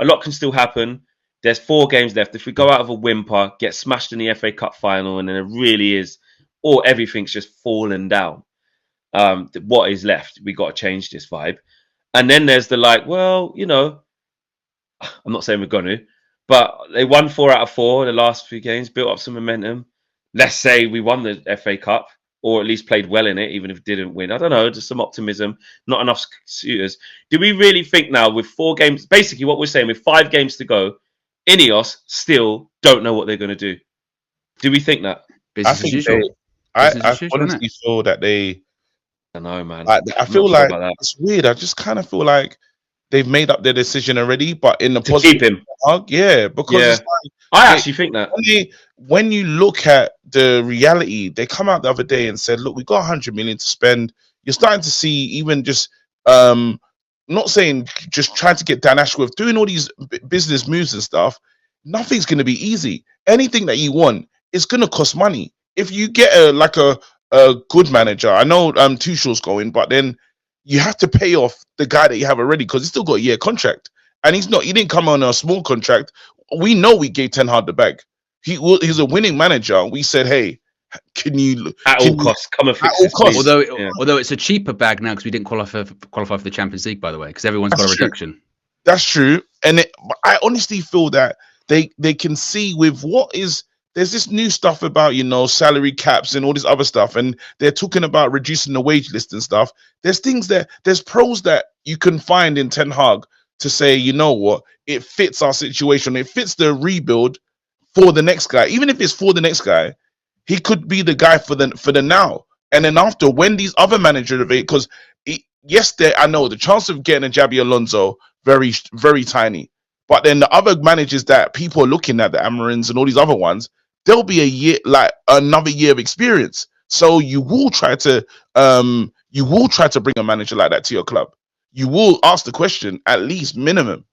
a lot can still happen. There's 4 games left. If we go out of a whimper, get smashed in the FA Cup final, and then it really is, or everything's just fallen down. What is left? We got to change this vibe. And then there's the like, well, I'm not saying we're going to, but they won 4 out of 4 the last few games, built up some momentum. Let's say we won the FA Cup, or at least played well in it, even if it didn't win. I don't know, just some optimism, not enough suitors. Do we really think now with 4 games, basically what we're saying, with 5 games to go, Ineos still don't know what they're going to do? Do we think that? Business as usual. I honestly feel that they... I know, man. I feel like it's weird. I just kind of feel like they've made up their decision already, but in the to keep him. Because it's like, I actually think that when you look at the reality, they come out the other day and said, "Look, we got 100 million to spend." You're starting to see even just not saying just trying to get Dan Ashworth doing all these business moves and stuff. Nothing's going to be easy. Anything that you want is going to cost money. If you get a good manager, I know Tuchel's going, but then you have to pay off the guy that you have already because he's still got a year contract, and he didn't come on a small contract. We know we gave Ten Hag the bag. He's a winning manager. We said, hey, can you at all costs come and fix this, costs. Although it's a cheaper bag now because we didn't qualify for the Champions League, by the way, because everyone's got a reduction. That's true, and I honestly feel that they can see with there's this new stuff about, salary caps and all this other stuff. And they're talking about reducing the wage list and stuff. There's pros that you can find in Ten Hag to say, you know what, it fits our situation. It fits the rebuild for the next guy. Even if it's for the next guy, he could be the guy for the now. And then after, when these other managers, because I know the chance of getting a Jabi Alonso, very, very tiny. But then the other managers that people are looking at, the Amarins and all these other ones, there'll be a year, like another year of experience. So you will try to bring a manager like that to your club. You will ask the question, at least minimum.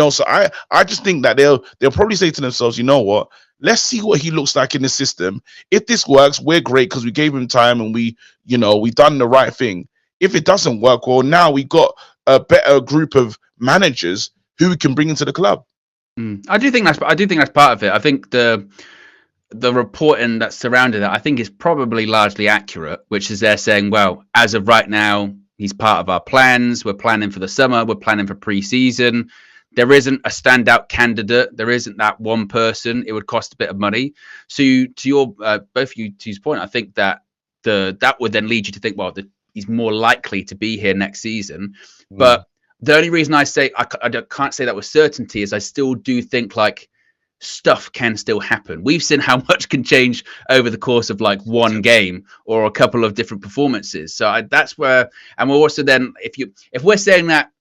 So I just think that they'll probably say to themselves, you know what? Let's see what he looks like in the system. If this works, we're great because we gave him time and we done the right thing. If it doesn't work, well, now we got a better group of managers who we can bring into the club. I do think that's part of it. I think the reporting that surrounded that, I think, is probably largely accurate, which is they're saying, well, as of right now, he's part of our plans. We're planning for the summer. We're planning for pre-season. There isn't a standout candidate. There isn't that one person. It would cost a bit of money. So to your both of you, to your point, I think that that would then lead you to think, well, he's more likely to be here next season. But the only reason I say I can't say that with certainty is I still do think like stuff can still happen. We've seen how much can change over the course of like one game or a couple of different performances. So that's where, and we're also then, if we're saying that,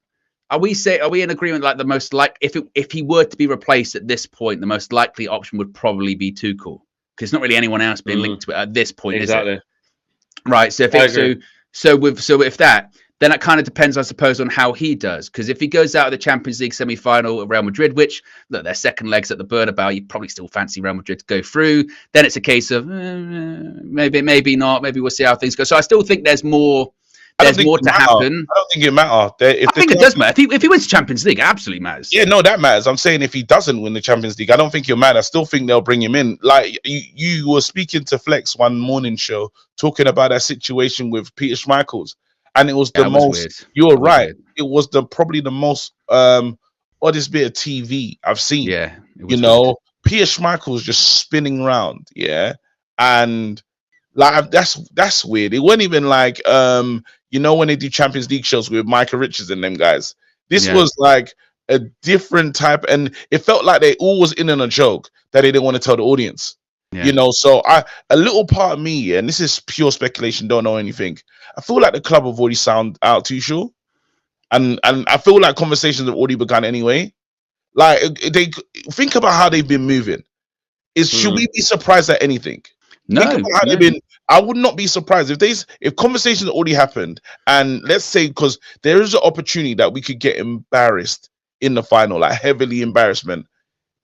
are we in agreement like the most like if he were to be replaced at this point, the most likely option would probably be Tuchel, because not really anyone else being linked to it at this point, exactly. Is it? Right. So if that. Then it kind of depends, I suppose, on how he does. Because if he goes out of the Champions League semi-final at Real Madrid, which, look, their second leg's at the Bernabeu, you probably still fancy Real Madrid to go through. Then it's a case of maybe not. Maybe we'll see how things go. So I still think there's more. There's more to happen. I don't think it matters. I think it does matter. If he wins the Champions League, it absolutely matters. Yeah, no, that matters. I'm saying if he doesn't win the Champions League, I don't think he'll matter. I still think they'll bring him in. Like you were speaking to Flex one morning show, talking about that situation with Peter Schmeichels. And it was the most. Weird. You're right. Weird. It was probably the most oddest bit of TV I've seen. Yeah, weird. Peter Schmeichel's just spinning around. Yeah, and like that's weird. It wasn't even like when they do Champions League shows with Micah Richards and them guys. This was like a different type, and it felt like they all was in on a joke that they didn't want to tell the audience. Yeah. So a little part of me, and this is pure speculation, don't know anything. I feel like the club have already sound out Tuchel, and I feel like conversations have already begun anyway. Like they think about how they've been moving. Should we be surprised at anything? No, they've been. I would not be surprised if conversations already happened, and let's say because there is an opportunity that we could get embarrassed in the final, like heavily embarrassment.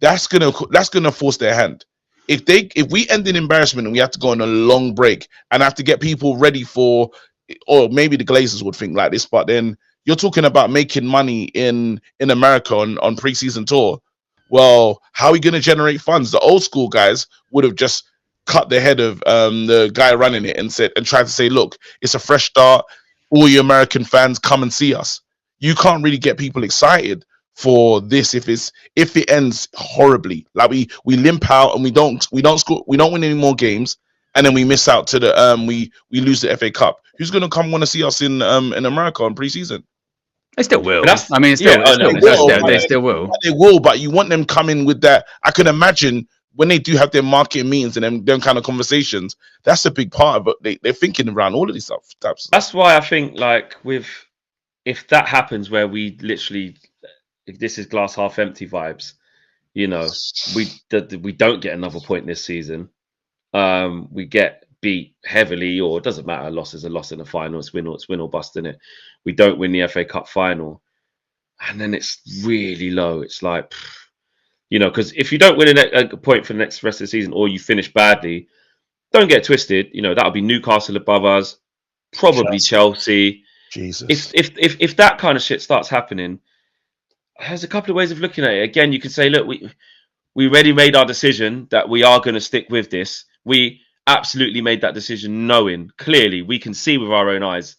That's gonna force their hand. If we end in embarrassment and we have to go on a long break and have to get people ready for, or maybe the Glazers would think like this, but then you're talking about making money in America on preseason tour. Well, how are we going to generate funds? The old school guys would have just cut the head of the guy running it and tried to say, look, it's a fresh start. All you American fans, come and see us. You can't really get people excited for this if it ends horribly. Like we limp out and we don't score, we don't win any more games, and then we miss out to the we lose the FA Cup. Who's going to come want to see us in America on preseason? They still will. That's- I mean, it's yeah, still, oh, no, they still will. They will, but you want them coming with that. I can imagine when they do have their marketing meetings and them kind of conversations, that's a big part of it. They're thinking around all of these types of stuff. That's why I think, like, if that happens where we literally, if this is glass half empty vibes, you know, we don't get another point this season. We get beat heavily, or it doesn't matter. A loss is a loss in the final. It's win or bust, in it. We don't win the FA Cup final, and then it's really low. It's like, you know, because if you don't win a point for the next rest of the season, or you finish badly, don't get twisted. You know, that'll be Newcastle above us, probably Chelsea. Jesus. If that kind of shit starts happening, there's a couple of ways of looking at it. Again, you can say, look, we already made our decision that we are going to stick with this. We absolutely made that decision knowing clearly, we can see with our own eyes,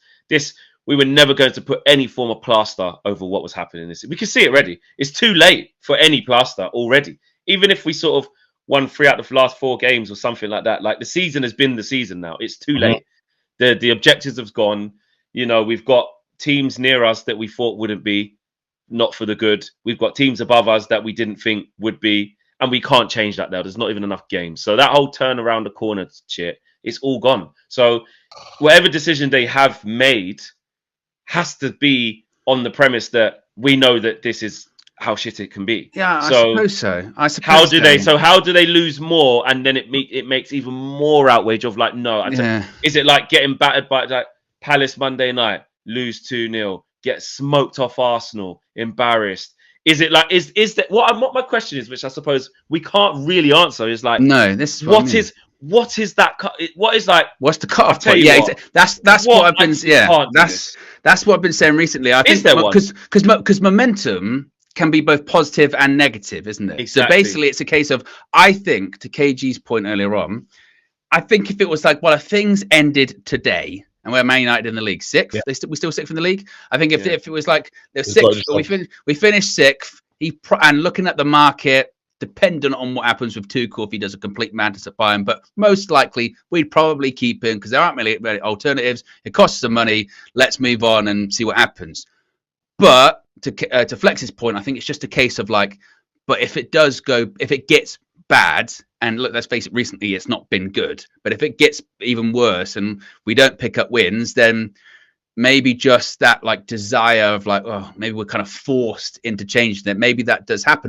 we were never going to put any form of plaster over what was happening. We can see it already. It's too late for any plaster already. Even if we sort of won 3 out of the last 4 games or something like that, like the season has been the season now. It's too late. The objectives have gone. You know, we've got teams near us that we thought wouldn't be, not for the good. We've got teams above us that we didn't think would be, and we can't change that now. There's not even enough games. So that whole turn around the corner shit, it's all gone. So whatever decision they have made has to be on the premise that we know that this is how shit it can be. Yeah, so I suppose so. How do they lose more, and then it makes even more outrage of like, no. Is it like getting battered by like Palace Monday night, lose 2-0, get smoked off Arsenal, embarrassed? Is it like is that what my question is, which I suppose we can't really answer, is like, no, this is what is that? What is like? What's the cutoff point? Yeah, that's what I've been. Yeah, that's what I've been saying recently. I think because momentum can be both positive and negative, isn't it? Exactly. So basically, it's a case of, I think, to KG's point earlier on, I think if it was like, well, if things ended today and we're Man United in the league 6th, we still 6th in the league. I think if it was like they're 6th, we finished 6th, and looking at the market, dependent on what happens with Tuchel if he does a complete madness at Bayern, but most likely we'd probably keep him because there aren't really alternatives. It costs some money. Let's move on and see what happens. But to Flex's point, I think it's just a case of like, but if it gets bad, and look, let's face it, recently it's not been good, but if it gets even worse and we don't pick up wins, then maybe just that like desire of like, oh, maybe we're kind of forced into changing it. Maybe that does happen.